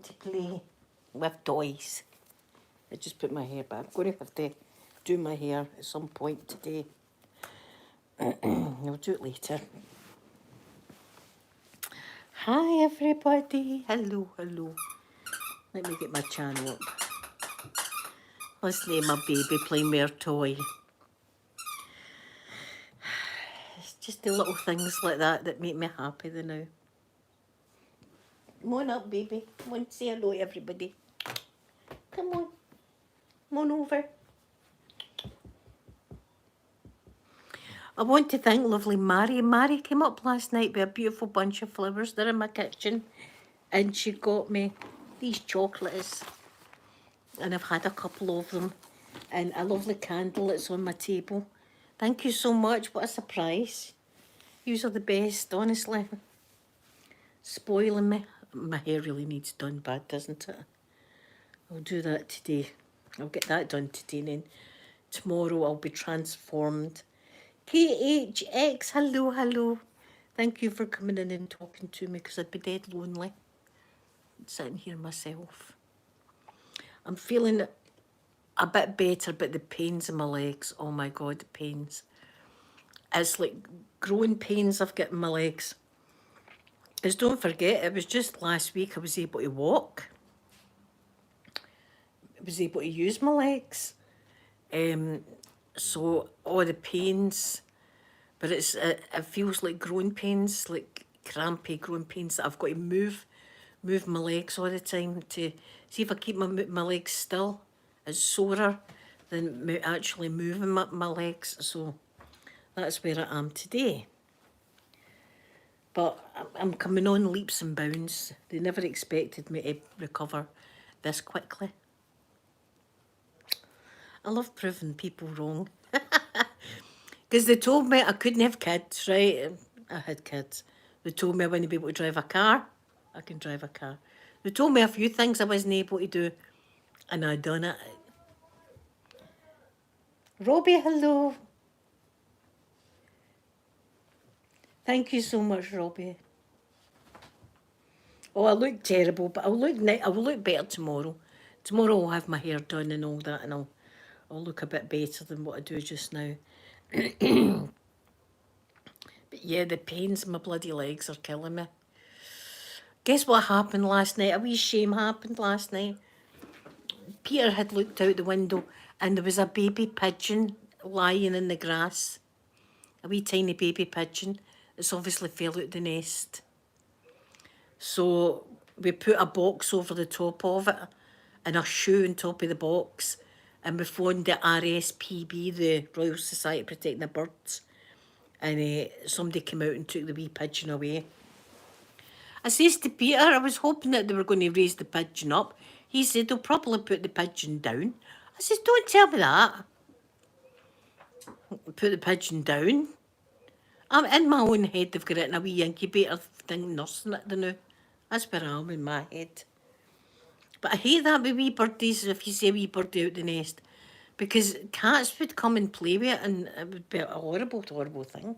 to play with toys. I just put my hair back. I'm going to have to do my hair at some point today. I'll do it later. Hi everybody. Hello, hello. Let me get my channel up. Listen to my baby playing with her toy. It's just the little things like that make me happy now. Come on up, baby. Come on, say hello to everybody. Come on. Come on over. I want to thank lovely Mary. Mary came up last night with a beautiful bunch of flowers. They're in my kitchen. And she got me these chocolates. And I've had a couple of them. And a lovely candle that's on my table. Thank you so much. What a surprise. Yous are the best, honestly. Spoiling me. My hair really needs done bad, doesn't it? I'll do that today. I'll get that done today, and then tomorrow I'll be transformed. KHX, hello, hello. Thank you for coming in and talking to me, because I'd be dead lonely sitting here myself. I'm feeling a bit better, but the pains in my legs, oh my God, the pains. It's like growing pains I've got in my legs. Because don't forget, it was just last week I was able to walk. I was able to use my legs. So all the pains, but it feels like growing pains, like crampy growing pains that I've got to move my legs all the time to see if I keep my legs still. It's sorer than actually moving my legs. So that's where I am today. But I'm coming on leaps and bounds. They never expected me to recover this quickly. I love proving people wrong. Because they told me I couldn't have kids, right? I had kids. They told me I wouldn't be able to drive a car. I can drive a car. They told me a few things I wasn't able to do, and I done it. Robbie, hello. Thank you so much, Robbie. Oh, I look terrible, but I will look better tomorrow. Tomorrow I'll have my hair done and all that, and I'll look a bit better than what I do just now. But yeah, the pains in my bloody legs are killing me. Guess what happened last night? A wee shame happened last night. Peter had looked out the window and there was a baby pigeon lying in the grass. A wee tiny baby pigeon. It's obviously fell out the nest. So we put a box over the top of it and a shoe on top of the box. And we phoned the RSPB, the Royal Society Protecting the Birds. And somebody came out and took the wee pigeon away. I says to Peter, I was hoping that they were going to raise the pigeon up. He said they'll probably put the pigeon down. I says, don't tell me that. Put the pigeon down. I'm in my own head, they've got it in a wee incubator thing, nursing it, now. That's where I am in my head. But I hate that with wee birdies, if you say a wee birdie out the nest. Because cats would come and play with it and it would be a horrible, horrible thing.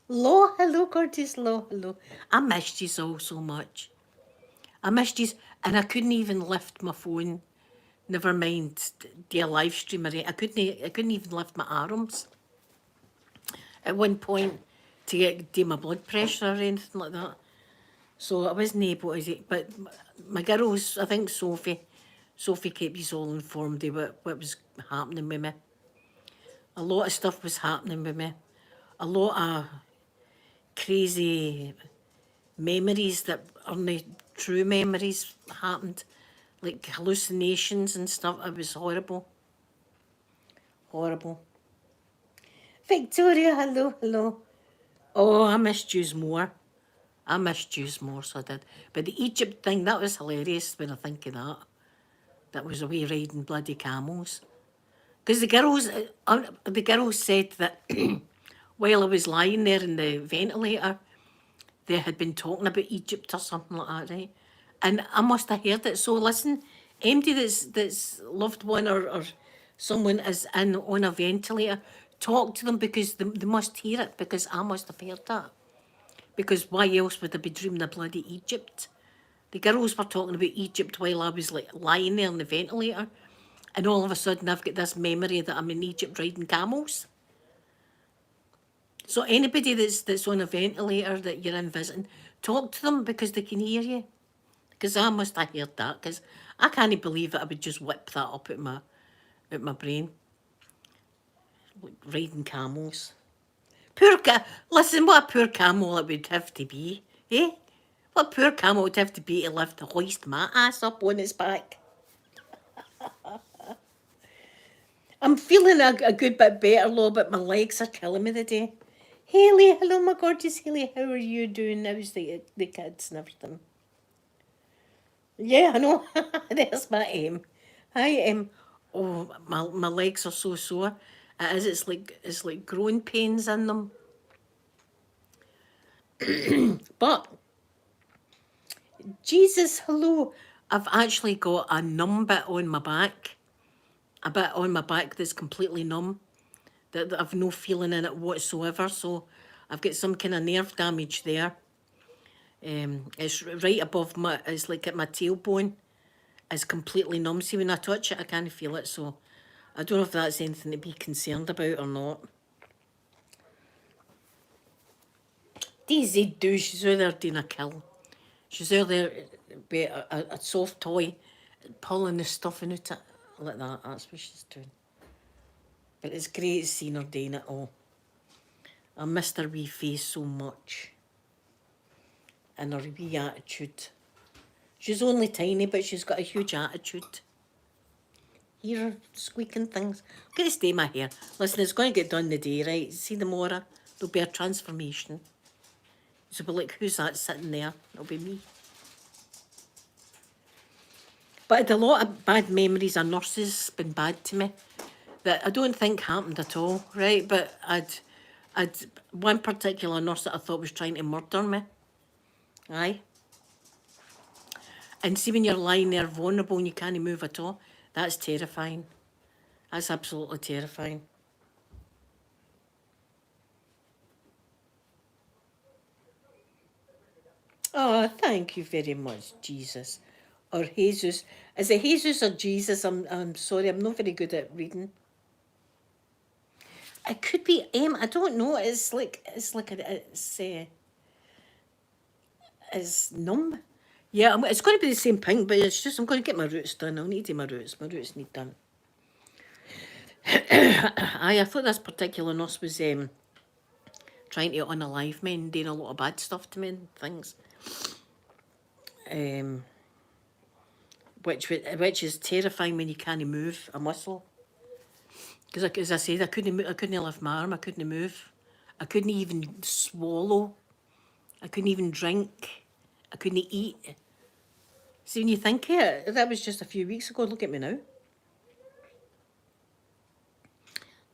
Lo, hello, gorgeous, lo, hello. I missed you all so much. I missed you, and I couldn't even lift my phone. Never mind do a live stream. I couldn't even lift my arms at one point to do my blood pressure or anything like that. So I wasn't able to. But my girls, I think Sophie kept us all informed of what was happening with me. A lot of stuff was happening with me. A lot of crazy memories that aren't true memories happened, like hallucinations and stuff. It was horrible. Horrible. Victoria, hello, hello. Oh, I missed yous more. I missed yous more, so I did. But the Egypt thing, that was hilarious when I think of that. That was away riding bloody camels. Because the girls said that while I was lying there in the ventilator, they had been talking about Egypt or something like that, right? And I must have heard it. So listen, anybody that's loved one or someone is on a ventilator, talk to them, because they must hear it, because I must have heard that. Because why else would I be dreaming of bloody Egypt? The girls were talking about Egypt while I was like lying there on the ventilator, and all of a sudden I've got this memory that I'm in Egypt riding camels. So anybody that's on a ventilator that you're in visiting, talk to them because they can hear you. Because I must have heard that, because I can't believe that I would just whip that up out my brain. Like riding camels. Listen, what a poor camel it would have to be, eh? What a poor camel would have to be to lift to hoist my ass up on its back. I'm feeling a good bit better, though, but my legs are killing me today. Hayley, hello, my gorgeous Hayley. How are you doing? How's the kids and everything? Yeah, I know. That's my aim. I am. Oh, my legs are so sore. It is. It's like growing pains in them. But Jesus, hello. I've actually got a numb bit on my back. A bit on my back that's completely numb. That I've no feeling in it whatsoever. So I've got some kind of nerve damage there. It's right above my. It's like at my tailbone. It's completely numb. See, when I touch it, I can't feel it. So I don't know if that's anything to be concerned about or not. Daisy do. She's out there doing a kill. She's out there with a soft toy, pulling the stuffing out it like that. That's what she's doing. But it's great seeing her doing it all. I missed her wee face so much. And her wee attitude. She's only tiny, but she's got a huge attitude. Hear her squeaking things. I'm going to stay my hair. Listen, it's going to get done today, right? See tomorrow? There'll be a transformation. So we'll be like, who's that sitting there? It'll be me. But I had a lot of bad memories of nurses been bad to me that I don't think happened at all, right? But I'd one particular nurse that I thought was trying to murder me. Aye. And see when you're lying there vulnerable and you can't move at all, that's terrifying. That's absolutely terrifying. Oh, thank you very much, Jesus. Or Jesus. Is it Jesus or Jesus? I'm sorry, I'm not very good at reading. It could be M. I don't know. It's like it's numb. Yeah, it's going to be the same pink, but it's just I'm going to get my roots done. I'll need to do my roots. My roots need done. Aye, I thought this particular nurse was trying to unalive me and doing a lot of bad stuff to me and things. Which is terrifying when you can't move a muscle. Because as I said, I couldn't lift my arm. I couldn't move. I couldn't even swallow. I couldn't even drink. I couldn't eat. See, when you think it, that was just a few weeks ago. Look at me now.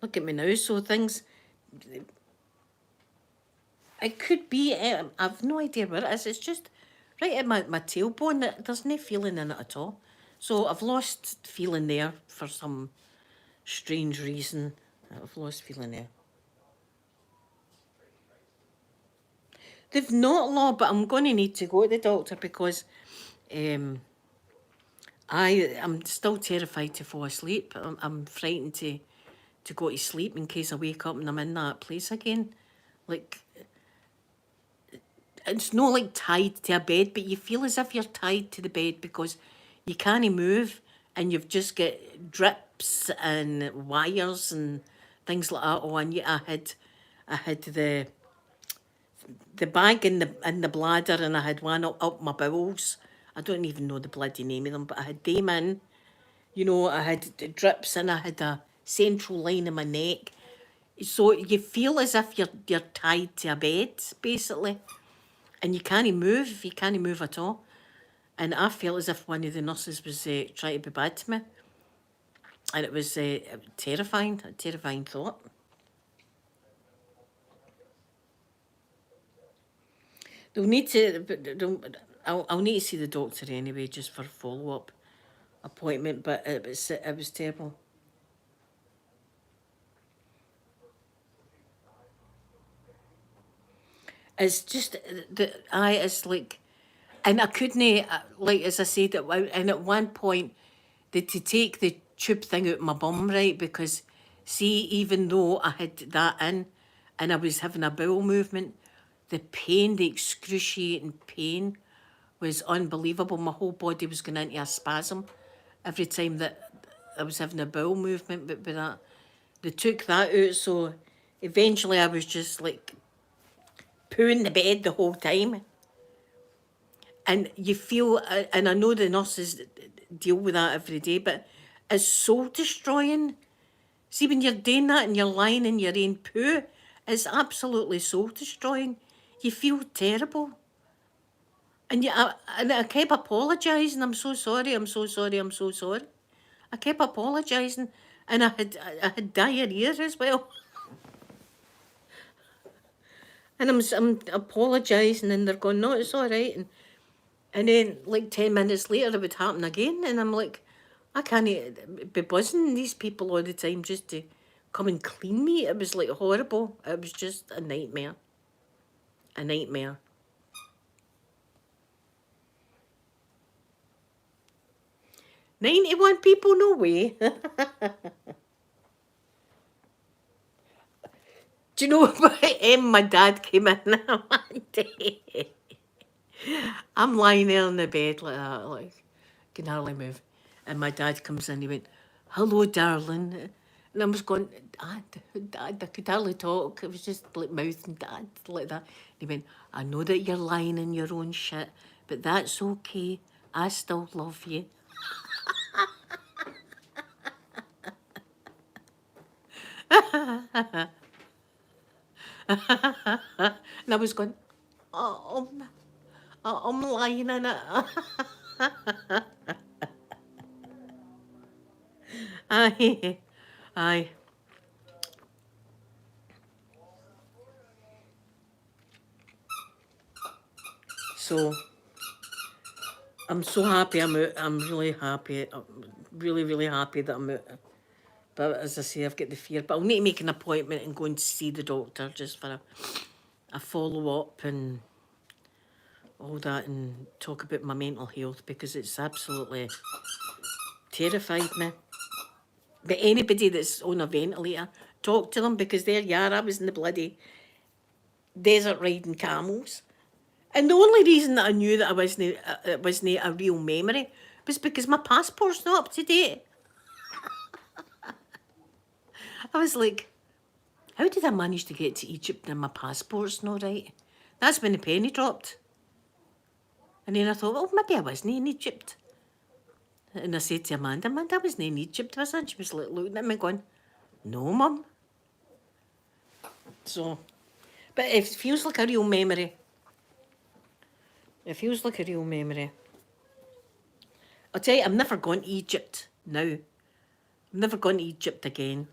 Look at me now. So things, it could be, I've no idea where it is. It's just right at my tailbone. There's no feeling in it at all. So I've lost feeling there for some strange reason. I've lost feeling there. They've not, law, but I'm going to need to go to the doctor because I'm still terrified to fall asleep. I'm frightened to go to sleep in case I wake up and I'm in that place again. Like, it's not like tied to a bed, but you feel as if you're tied to the bed because you can't move and you've just got drips and wires and things like that on you. I had the bag in the bladder and I had one up my bowels. I don't even know the bloody name of them, but I had them in. You know, I had the drips and I had a central line in my neck. So you feel as if you're tied to a bed, basically. And you can't move at all. And I felt as if one of the nurses was trying to be bad to me. And it was terrifying, a terrifying thought. They'll need to, I'll need to see the doctor anyway, just for follow-up appointment, but it was terrible. It's just, it's like, And I couldn't, like as I said, and at one point, to take the tube thing out my bum, right? Because, see, even though I had that in and I was having a bowel movement, the pain, the excruciating pain was unbelievable. My whole body was going into a spasm every time that I was having a bowel movement. But with that, they took that out. So eventually I was just like pooing the bed the whole time. And you feel, and I know the nurses deal with that every day, but it's soul destroying. See, when you're doing that and you're lying in your own poo, it's absolutely soul destroying. You feel terrible. And I kept apologising. I'm so sorry, I'm so sorry, I'm so sorry. I kept apologising. And I had diarrhea as well. And I'm apologising and they're going, no, it's all right. And then, like 10 minutes later, it would happen again. And I'm like, I can't be buzzing these people all the time just to come and clean me. It was like horrible. It was just a nightmare. A nightmare. "91 people? No way." Do you know what? My dad came in one day. I'm lying there in the bed like that, like, can hardly move. And my dad comes in, he went, "Hello, darling." And I was going, Dad, I could hardly talk. It was just like mouth and dad, like that. He went, "I know that you're lying in your own shit, but that's okay. I still love you." And I was going, "Oh, I'm lying in it." Aye, aye. So I'm so happy I'm out. I'm really happy. I'm really, really happy that I'm out. But as I say, I've got the fear. But I'll need to make an appointment and go and see the doctor just for a follow up and all that and talk about my mental health because it's absolutely terrified me. But anybody that's on a ventilator, talk to them because there you are. I was in the bloody desert riding camels. And the only reason that I knew that it wasn't a real memory was because my passport's not up to date. I was like, how did I manage to get to Egypt and my passport's not right? That's when the penny dropped. And then I thought, well, maybe I wasn't in Egypt. And I said to Amanda, I wasn't in Egypt, was I? And she was like looking at me going, no, Mum. So, but it feels like a real memory. It feels like a real memory. I'll tell you, I'm never going to Egypt now. I'm never going to Egypt again.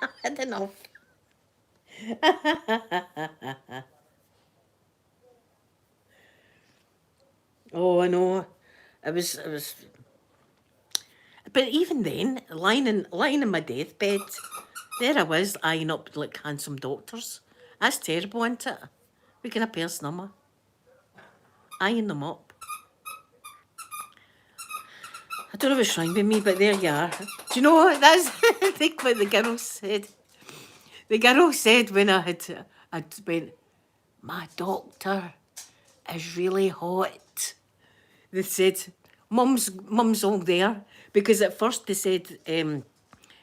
I had enough. Oh, I know. It was. But even then, lying in my deathbed, there I was eyeing up like handsome doctors. That's terrible, isn't it? We can a person number, eyeing them up. I don't know what's wrong with me, but there you are. Do you know what? That's I think what the girl said. The girl said when I'd went, my doctor is really hot. They said, Mum's all there. Because at first they said,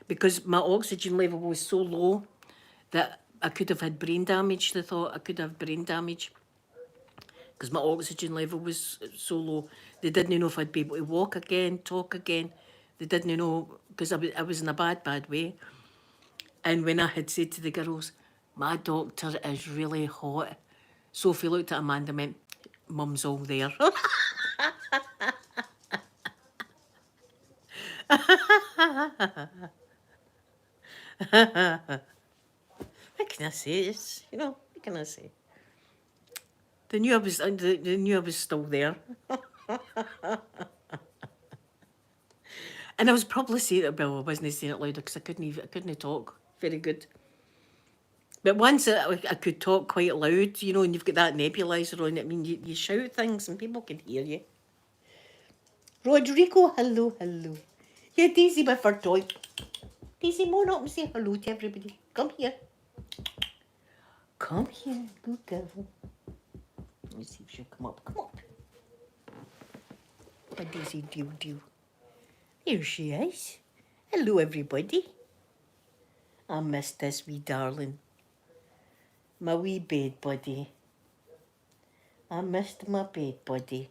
because my oxygen level was so low that I could have had brain damage. They thought I could have brain damage because my oxygen level was so low. They didn't know if I'd be able to walk again, talk again. They didn't know because I was in a bad way. And when I had said to the girls, my doctor is really hot, Sophie looked at Amanda and went, Mum's all there. What can I say? What can I say? They knew I was still there. And I was probably saying it, well, I wasn't saying it louder because I couldn't talk very good. But once I could talk quite loud, you know, and you've got that nebulizer on, I mean, you shout things and people can hear you. Rodrigo, hello, hello. Yeah, Daisy with her toy. Daisy, moan up and say hello to everybody. Come here. Come here, good girl. Let me see if she'll come up. Come up. Oh, Daisy, do. Here she is. Hello, everybody. I missed this wee darling. My wee bed buddy. I missed my bed buddy.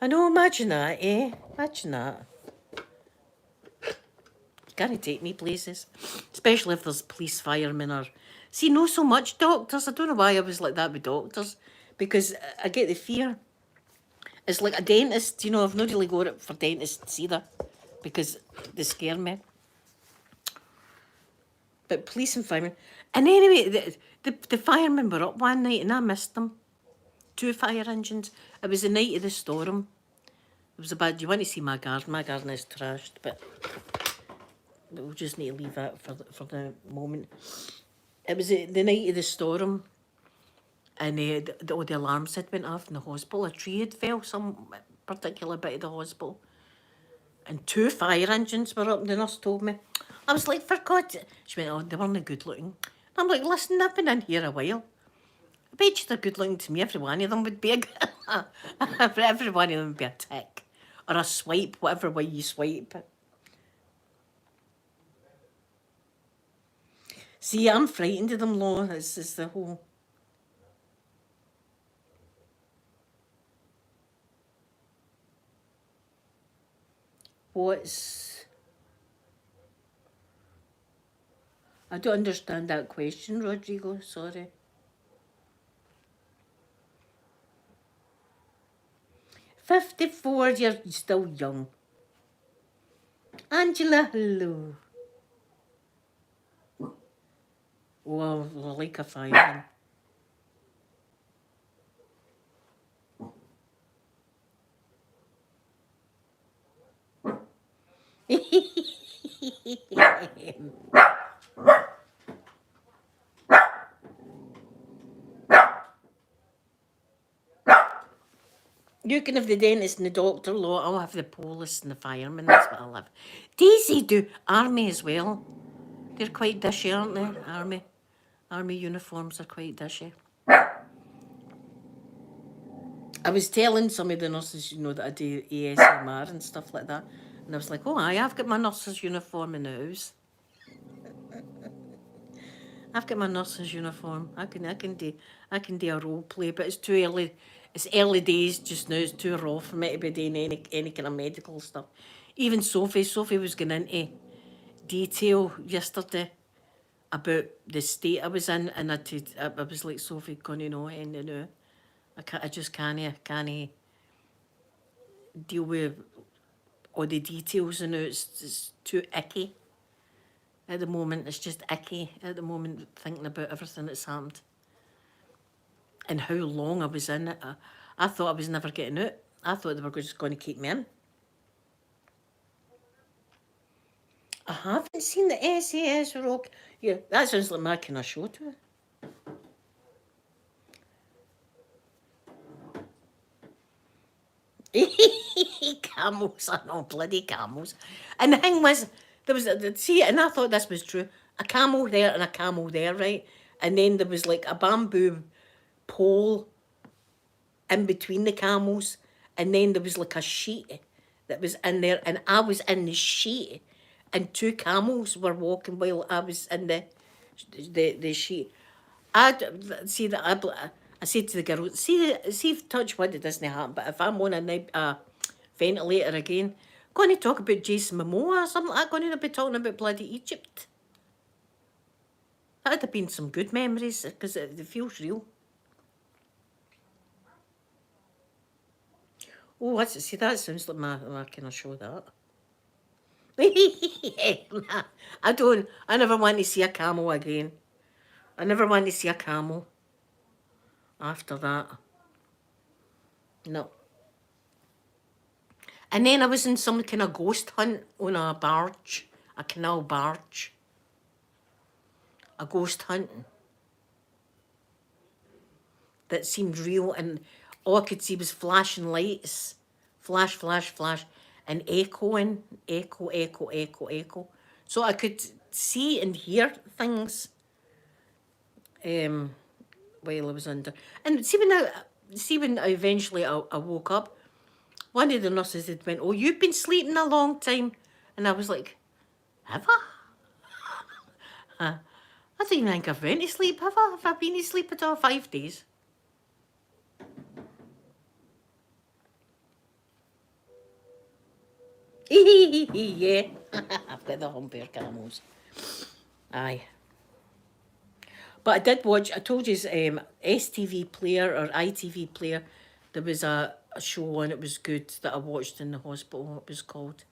I know, imagine that, eh? Imagine that. Can't take me places. Especially if there's police, firemen, or... See, not so much doctors. I don't know why I was like that with doctors. Because I get the fear. It's like a dentist, you know, I've not really got it for dentists either. Because they scare me. But police and firemen... And anyway, the firemen were up one night and I missed them. 2 fire engines. It was the night of the storm. It was about, do you want to see my garden? My garden is trashed, but we'll just need to leave that for the moment. It was the night of the storm, and all the alarms had went off in the hospital. A tree had fell some particular bit of the hospital, and 2 fire engines were up, the nurse told me. I was like, for God, she went, oh, they weren't good looking. I'm like, listen, I've been in here a while. I bet you they're good looking to me. Every one of them would be every one of them would be a tick. Or a swipe, whatever way you swipe. See, I'm frightened of them, Law. This is the whole... What's... I don't understand that question, Rodrigo. Sorry. 54, you're still young. Angela, hello. Well, like a fireman. You can have the dentist and the doctor, Law. I'll have the police and the fireman. That's what I'll have. Daisy do. Army as well. They're quite dishy, aren't they? Army uniforms are quite dishy. I was telling some of the nurses, you know, that I do ASMR and stuff like that. And I was like, oh, I've got my nurse's uniform in the house. I've got my nurse's uniform. I can do a role play, but it's too early. It's early days just now. It's too raw for me to be doing any kind of medical stuff. Even Sophie was going into detail yesterday about the state I was in, and I was like, Sophie, gonna know, and you know, I just can't deal with all the details, and it's too icky. At the moment, it's just icky at the moment, thinking about everything that's happened. And how long I was in it. I thought I was never getting out. I thought they were just going to keep me in. I haven't seen the SAS Rock. Yeah, that sounds like my kind of show to it. Camels, I know, bloody camels. And the thing was, there was, see, and I thought this was true, a camel there and a camel there, right? And then there was like a bamboo pole in between the camels, and then there was like a sheet that was in there, and I was in the sheet, and 2 camels were walking while I was in the sheet. I see that I said to the girl, see if touch wood it doesn't happen, but if I'm on a ventilator again, going to talk about Jason Momoa or something like that, going to be talking about bloody Egypt. That would have been some good memories, because it feels real. Oh, what's it? See, that sounds like my kind of show, that. I never want to see a camel again. I never want to see a camel after that. No. And then I was in some kind of ghost hunt on a barge, a canal barge. a ghost hunting that seemed real, and all I could see was flashing lights, flash, flash, flash, and echoing, echo, echo, echo, echo. So I could see and hear things um, while I was under. And see when eventually I woke up, one of the nurses had went, "Oh, you've been sleeping a long time," and I was like, "Have I? I don't even think I've been to sleep. Have I? Have I been to sleep at all? 5 days?" Yeah, I've got the Humber caramels. Aye. But I did watch, I told you, STV Player or ITV Player, there was a show on, it was good, that I watched in the hospital. It was called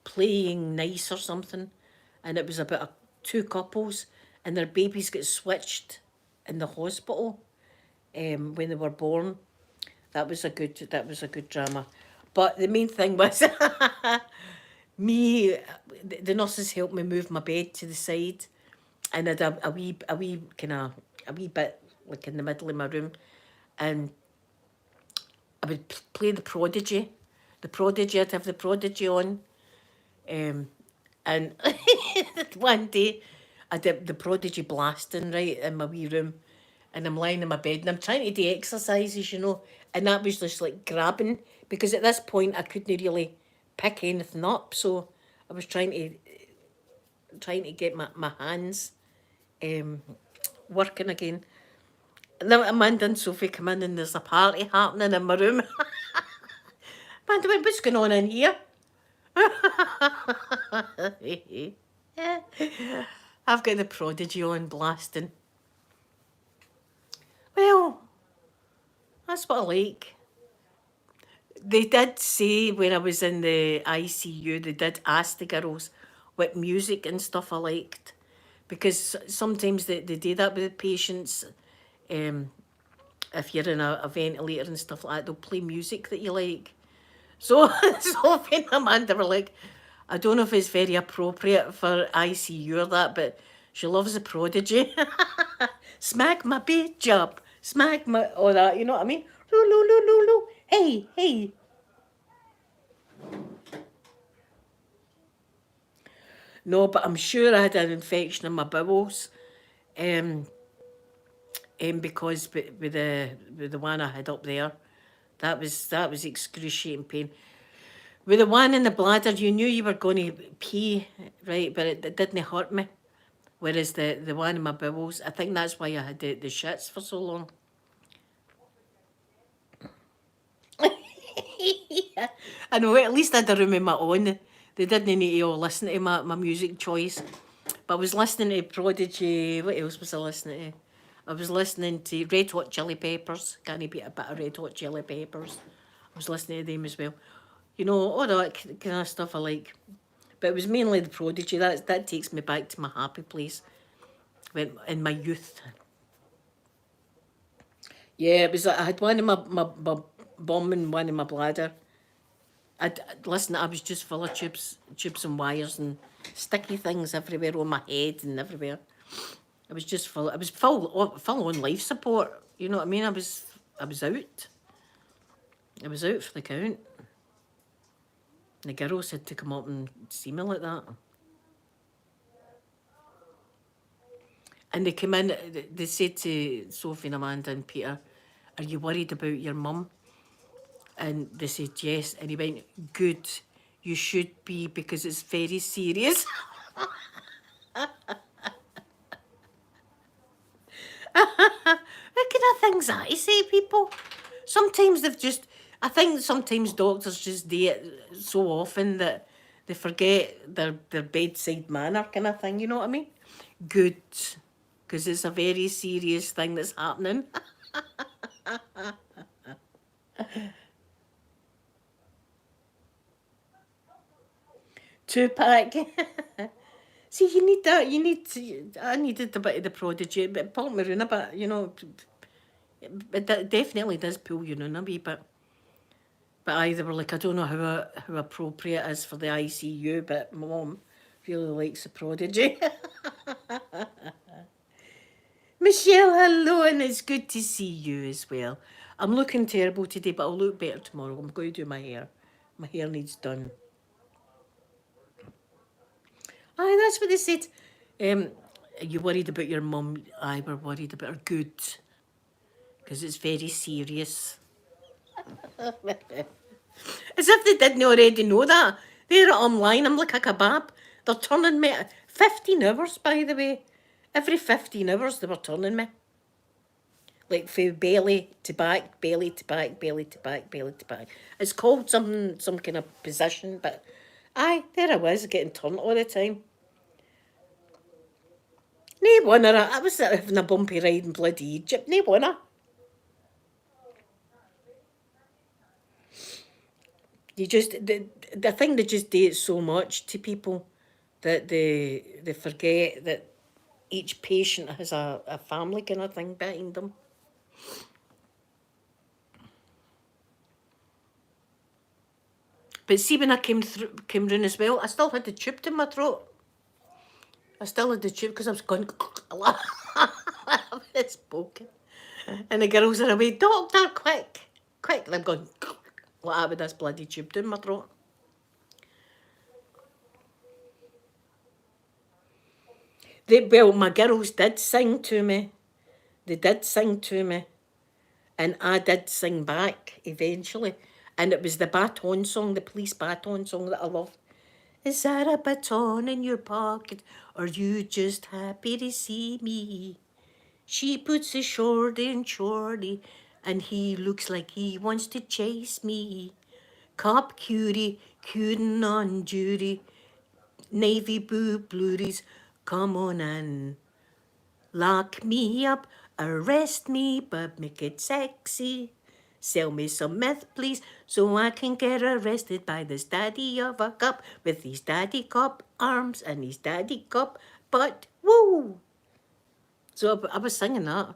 Playing Nice or something. And it was about two couples and their babies get switched in the hospital when they were born. That was a good drama. But the main thing was me, the nurses helped me move my bed to the side, and I had a wee kind of a wee bit like in the middle of my room, and I would play the Prodigy. I'd have the Prodigy on, um, and one day I did the Prodigy blasting right in my wee room, and I'm lying in my bed and I'm trying to do exercises, and that was just like grabbing, because at this point I couldn't really pick anything up, so I was trying to get my hands um, working again. And then Amanda and Sophie come in and there's a party happening in my room. Amanda went, "What's going on in here?" I've got the Prodigy on blasting. Well, that's what I like. They did say when I was in the ICU, they did ask the girls what music and stuff I liked. Because sometimes they do that with the patients. Um, if you're in a ventilator and stuff like that, they'll play music that you like. So, Sophie and Amanda were like, "I don't know if it's very appropriate for ICU or that, but she loves the Prodigy." Smack my bitch up, smack my, all that, you know what I mean? Loo, loo, loo, loo, loo. Hey, hey. No, but I'm sure I had an infection in my bowels, um, because with the one I had up there, that was excruciating pain. With the one in the bladder, you knew you were going to pee, right? But it didn't hurt me. Whereas the one in my bowels, I think that's why I had the shits for so long. I know, at least I had a room of my own. They didn't need to all listen to my music choice. But I was listening to Prodigy. What else was I listening to? I was listening to Red Hot Chili Peppers. Can you beat a bit of Red Hot Chili Peppers? I was listening to them as well. All that kind of stuff I like. But it was mainly the Prodigy. That takes me back to my happy place when in my youth. Yeah, it was. I had one in my bum and one in my bladder. Listen. I was just full of tubes and wires and sticky things everywhere on my head and everywhere. I was just full. I was full on life support. You know what I mean? I was out. I was out for the count. The girls had to come up and see me like that. And they came in. They said to Sophie and Amanda and Peter, "Are you worried about your mum?" And they said yes. And he went, "Good. You should be, because it's very serious." What kind of things that to say, people? Sometimes they've just. I think sometimes doctors just do it so often that they forget their bedside manner kind of thing. You know what I mean? Good, because it's a very serious thing that's happening. Two pack. See, you need that. You need to. I needed a bit of the Prodigy, but pull me round a bit. It definitely does pull you in a wee bit. But they were like, I don't know how appropriate it is for the ICU, but my mum really likes the Prodigy. Michelle, hello, and it's good to see you as well. I'm looking terrible today, but I'll look better tomorrow. I'm going to do my hair. My hair needs done. Aye, that's what they said. Are you worried about your mum? Aye, we're worried about her good, because it's very serious. As if they didn't already know that. They're online, I'm like a kebab. They're turning me 15 hours, by the way. Every 15 hours they were turning me. Like from belly to back, belly to back, belly to back, belly to back. It's called some kind of position, but aye, there I was getting turned all the time. Nae wonder I was having a bumpy ride in bloody Egypt, nae wonder. You just the thing they just do it so much to people that they forget that each patient has a family kind of thing behind them. But see, when I came round as well, I still had the tube in my throat. I still had the tube because I was going it's spoken. And the girls are away, doctor, quick, quick. And I'm going like that with this bloody tube down my throat. Well, my girls did sing to me. They did sing to me. And I did sing back eventually. And it was the baton song, the police baton song that I loved. Is that a baton in your pocket? Or you just happy to see me? She puts a short in shorty, and he looks like he wants to chase me. Cop cutie, cutin' on duty, navy blue bluties, come on in. Lock me up, arrest me, but make it sexy. Sell me some meth, please, so I can get arrested by this daddy of a cop with his daddy cop arms and his daddy cop butt. Woo! So I was singing that.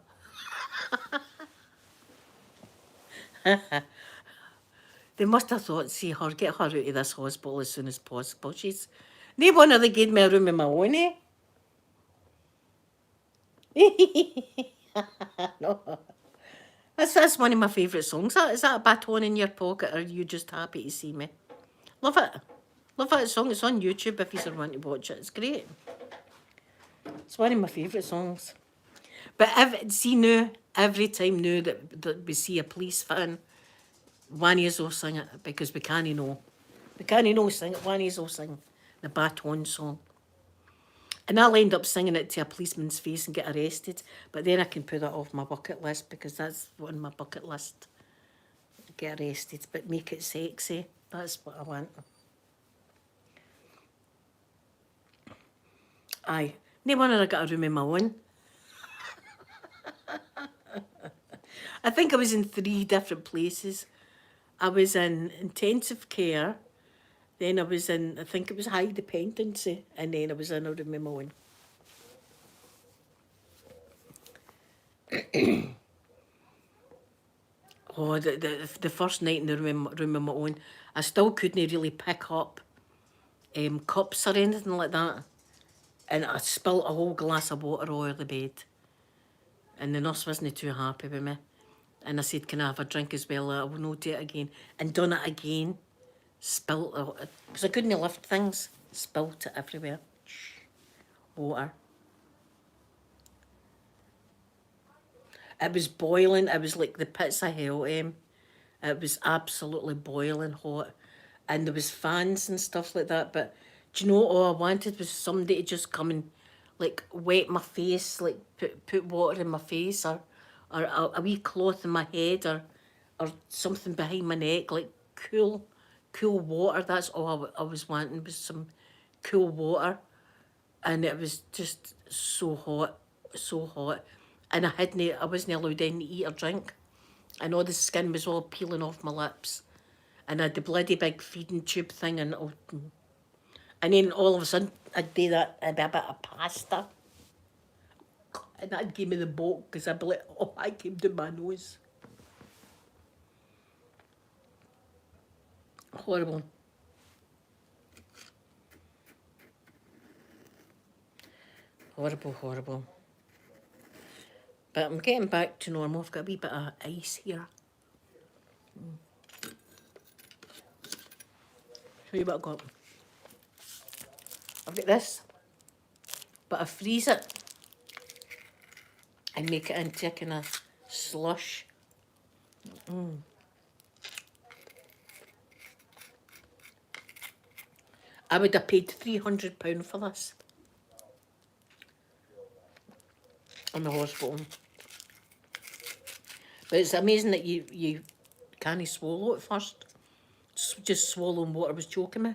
They must have thought, see her, get her out of this hospital as soon as possible. She's... No wonder they gave me a room of my own, eh? No. That's one of my favourite songs. Is that a baton in your pocket, or are you just happy to see me? Love it. Love that song. It's on YouTube if you want to watch it. It's great. It's one of my favourite songs. But see now, every time now that we see a police fan, one of us will sing it because we can't know. We can't know sing it. One of us will sing the baton song. And I'll end up singing it to a policeman's face and get arrested. But then I can put that off my bucket list because that's on my bucket list. Get arrested, but make it sexy. That's what I want. Aye. No wonder I got a room of my own. I think I was in 3 different places. I was in intensive care, then I was in, I think it was high dependency, and then I was in a room of my own. Oh, the first night in the room of my own, I still couldn't really pick up cups or anything like that. And I spilt a whole glass of water all over the bed. And the nurse wasn't too happy with me. And I said, can I have a drink as well? I will not do it again. And done it again. Spilt it. Because I couldn't lift things. Spilt it everywhere. Water. It was boiling. It was like the pits of hell, It was absolutely boiling hot. And there was fans and stuff like that. But do you know, all I wanted was somebody to just come and like wet my face, like put water in my face, or a wee cloth in my head, or something behind my neck, like cool water. That's all I was wanting, was some cool water. And it was just so hot, so hot. And I wasn't allowed in to eat or drink. And all the skin was all peeling off my lips. And I had the bloody big feeding tube thing, and then all of a sudden I'd do that, I'd be a bit of pasta. And that'd give me the bolt, because I'd be like, oh, I came to my nose. Horrible. Horrible, horrible. But I'm getting back to normal. I've got a wee bit of ice here. Show you what I've got. I've got this, but I freeze it and make it into a kind of slush. I would have paid £300 for this in the hospital. But it's amazing that you can't swallow it first. Just swallowing water was choking me.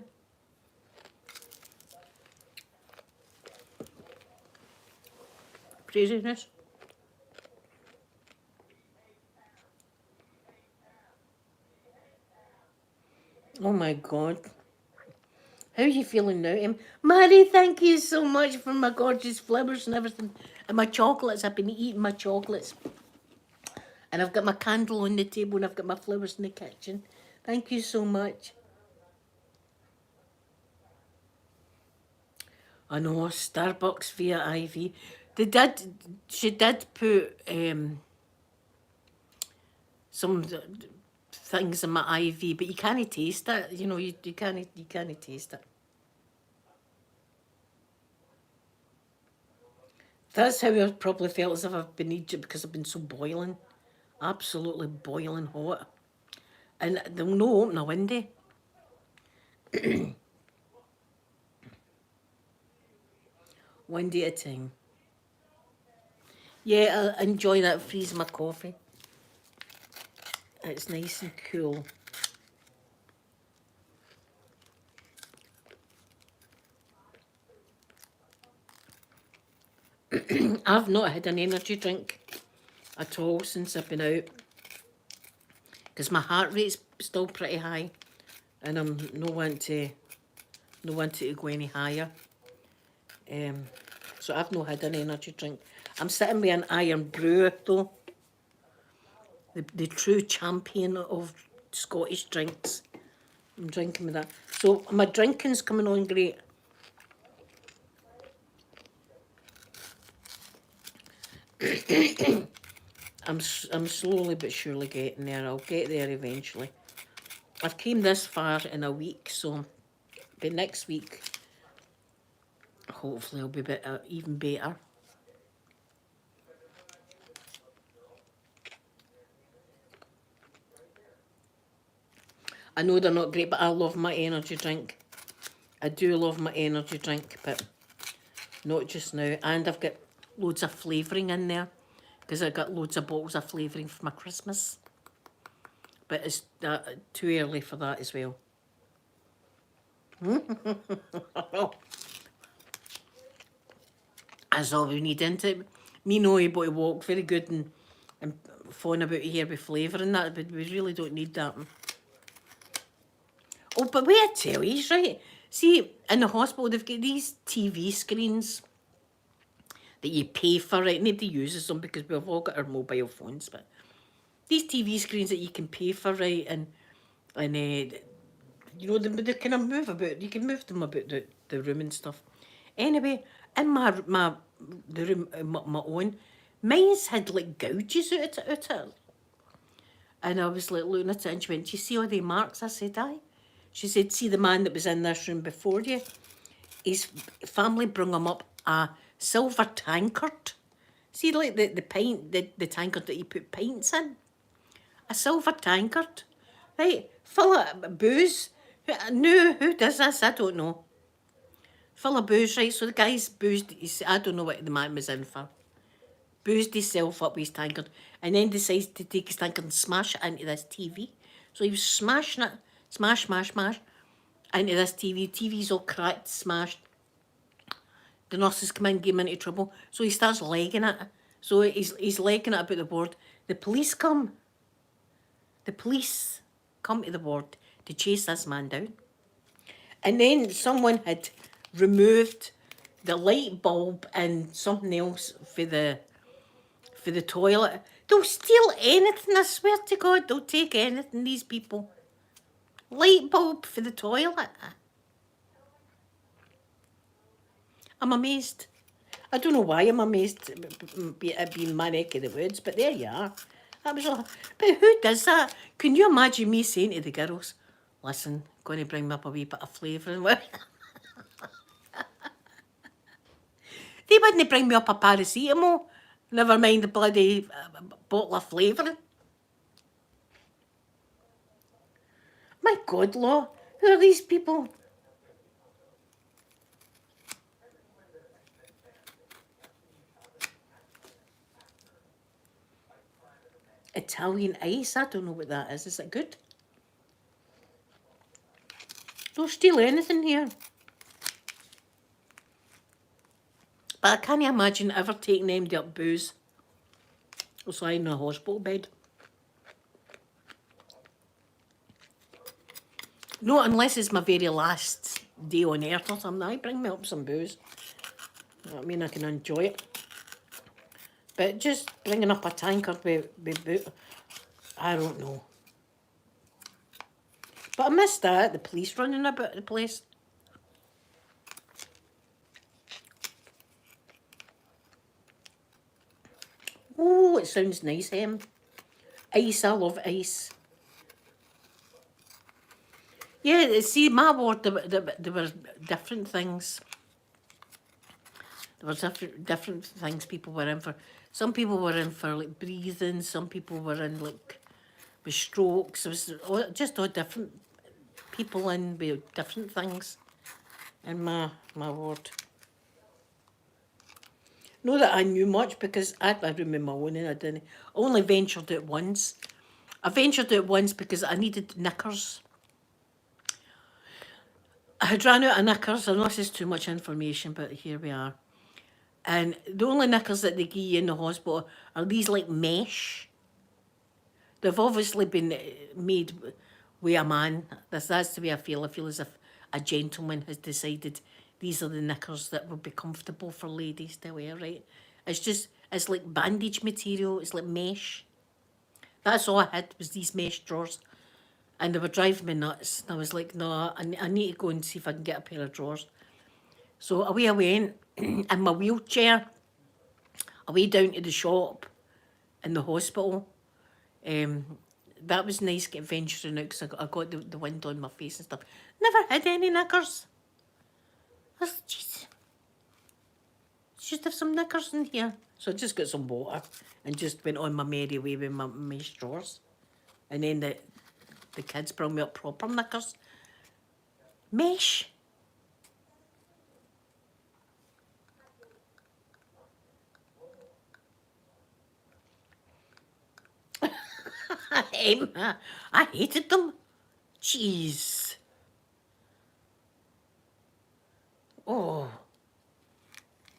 Craziness. Oh my God. How are you feeling now, Em? Mary, thank you so much for my gorgeous flowers and everything. And my chocolates. I've been eating my chocolates. And I've got my candle on the table and I've got my flowers in the kitchen. Thank you so much. I know, Starbucks via IV. She did put some things in my IV, but you can't taste it. You know, you can't taste it. That's how I probably felt as if I've been in Egypt because I've been so boiling. Absolutely boiling hot. And there'll no open a window. Window at a time. Yeah, I enjoy that. Freeze my coffee. It's nice and cool. I've not had an energy drink at all since I've been out because my heart rate's still pretty high and I'm no want to go any higher. So I've not had an energy drink. I'm sitting with an iron brew though, the true champion of Scottish drinks. I'm drinking with that. So my drinking's coming on great. I'm slowly but surely getting there. I'll get there eventually. I've came this far in a week, so by next week, hopefully I'll be better, even better. I know they're not great, but I love my energy drink. I do love my energy drink, but not just now. And I've got loads of flavouring in there because I got loads of bottles of flavouring for my Christmas. But it's too early for that as well. That's all we need, isn't it? Me not able to walk very good and fawn about here with flavour and that, but we really don't need that. Oh, but wait, I tell you, right? See, in the hospital, they've got these TV screens that you pay for, right? Nobody uses them because we've all got our mobile phones, but these TV screens that you can pay for, right? And you know, they kind of move about. You can move them about the room and stuff. Anyway, in the room, my own, mine's had like gouges out of it. And I was like looking at it and she went, "Do you see all the marks?" I said, "Aye." She said, "See the man that was in this room before you? His family brung him up a silver tankard. See, like the pint, the tankard that you put pints in? A silver tankard. Right, full of booze. No, who does this? I don't know. Full of booze, right? So the guy's boozed, I don't know what the man was in for. Boozed himself up with his tankard and then decides to take his tankard and smash it into this TV. So he was smashing it, smash, into this TV. TV's all cracked, smashed. The nurses come in, get him into trouble. So he starts legging it. So he's legging it about the board. The police come. The police come to the ward to chase this man down. And then someone had removed the light bulb and something else for the toilet. They'll steal anything, I swear to God, they'll take anything, these people. Light bulb for the toilet. I'm amazed. I don't know why I'm amazed at being my neck of the woods, but there you are. That was all. But who does that? Can you imagine me saying to the girls, listen, going to bring me up a wee bit of flavour? They wouldn't bring me up a paracetamol. Never mind the bloody bottle of flavouring. My God, Law, who are these people? Italian ice? I don't know what that is. Is it good? Don't steal anything here. But I can't imagine ever taking empty up booze. It's lying in a hospital bed. No, unless it's my very last day on earth or something. I bring me up some booze. I mean, I can enjoy it. But just bringing up a tankard with I don't know. But I missed that, the police running about the place. Oh, it sounds nice, Ice, I love ice. Yeah, see, my ward, there were different things. There were different things people were in for. Some people were in for like breathing. Some people were in like with strokes. It was just all different people in with different things in my ward. Not that I knew much because I had my room in my own and I didn't. I only ventured out once. I ventured out once because I needed knickers. I had ran out of knickers. I know this is too much information, but here we are. And the only knickers that they give you in the hospital are these like mesh. They've obviously been made with a man. That's the way I feel. I feel as if a gentleman has decided these are the knickers that would be comfortable for ladies to wear, right? It's like bandage material. It's like mesh. That's all I had was these mesh drawers. And they were driving me nuts. And I was like, no, I need to go and see if I can get a pair of drawers. So away I went in my wheelchair, away down to the shop in the hospital. That was nice venturing out because I got the wind on my face and stuff. Never had any knickers. I was, jeez, just have some knickers in here. So I just got some water and just went on my merry way with my mesh drawers. And then the kids brought me up proper knickers. Mesh. I hated them. Jeez. Oh.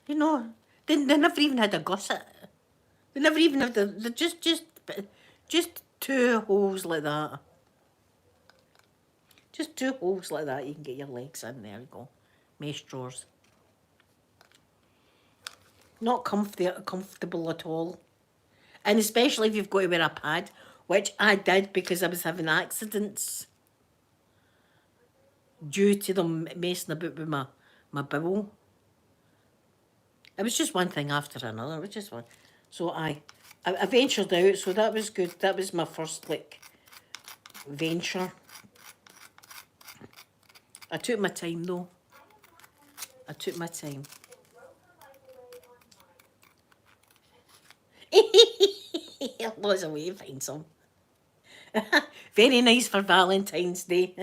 You know, they never even had a gusset. They never even had just two holes like that. Just two holes like that, you can get your legs in. There you go. Mesh drawers. Not comfortable at all. And especially if you've got to wear a pad, which I did because I was having accidents due to them messing about with my bowel. It was just one thing after another. It was just one. So I ventured out, so that was good. That was my first, like, venture. I took my time, though. I took my time. Lots of way to find some. Very nice for Valentine's Day.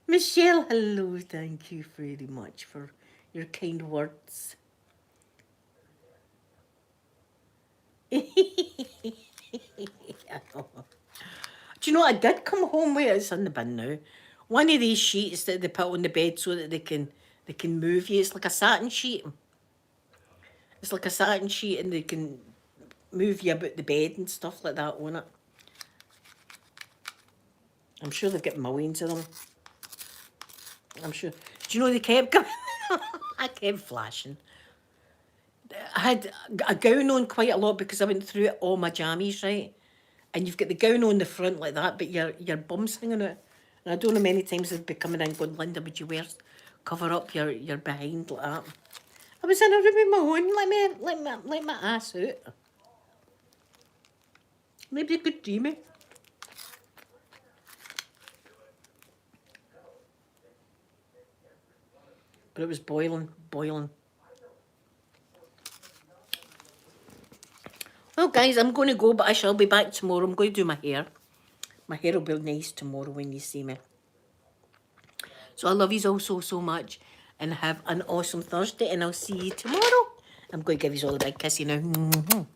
Michelle, hello. Thank you very much for your kind words. Do you know, I did come home with it's in the bin now. One of these sheets that they put on the bed so that they can move you. It's like a satin sheet. It's like a satin sheet and they can move you about the bed and stuff like that on it. I'm sure they've got millions of them. I'm sure. Do you know they kept coming? I kept flashing. I had a gown on quite a lot because I went through all my jammies, right? And you've got the gown on the front like that, but your bum's hanging out. And I don't know many times they'd be coming in going, Linda, would you wear cover up your behind like that. I was in a room with my own. Let my ass out. Maybe a good dreamy. But it was boiling, boiling. Well, guys, I'm going to go, but I shall be back tomorrow. I'm going to do my hair. My hair will be nice tomorrow when you see me. So I love you all so, so much. And have an awesome Thursday. And I'll see you tomorrow. I'm going to give you all a big kissy now.